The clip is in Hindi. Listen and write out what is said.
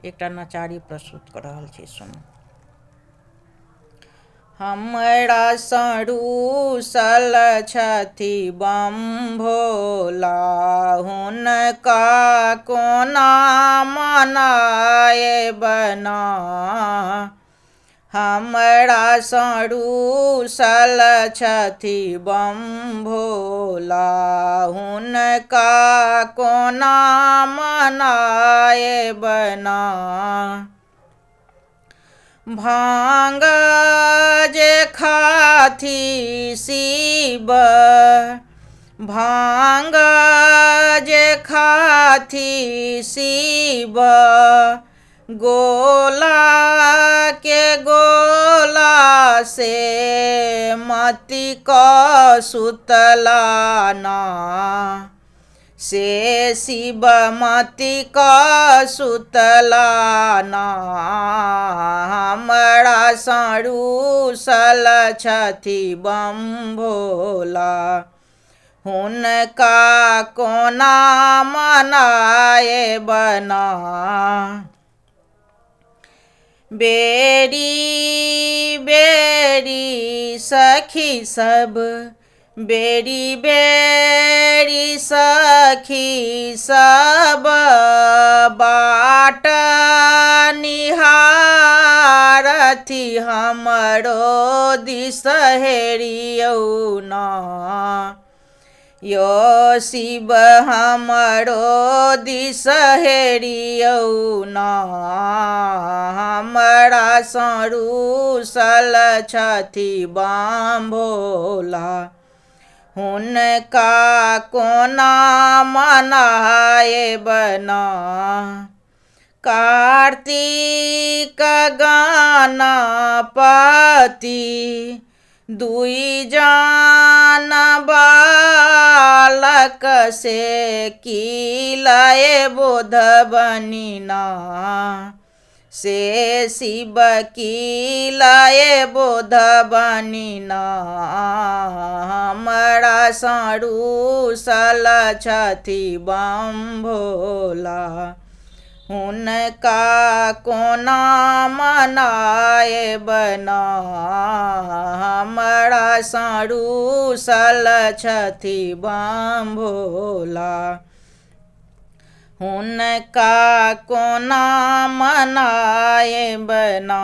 एक नचारी प्रस्तुत कर रहल छी, सुनू। हमरा सरूसल छथि बम भोला, हुनका कोना मनाएब ना। हमरा सरूसल छथि बम भोला, हुनका कोना मनाएब ना। भांग जे खाथि शिव, भांग जे खाथि शिव, गोला के गोला से मति क सुतला ना। से शिव मति क सुतला ना। हमरा सरूसल छथि बम भोला, हुनका कोना मनाएब ना। बेरी बेरी सखी सब, बेरी बेरी सखी सब, बाट निहारथि हमरो दिस हेरियौ ना। यो शिव हमरो दिस हेरियौ ना। हमरा सरूसल छथि बम भोला, हुनका कोना मनाएब ना। कार्तिक गणपति दुई जान बालक से की लय बोध बनी ना। से शिव की लय बोध बनी ना। हमरा सरूसल छथि बम भोला, हुनका कोना मनाएब ना। हमरा सरूसल छथि बम भोला, हुनका कोना मनाएब ना।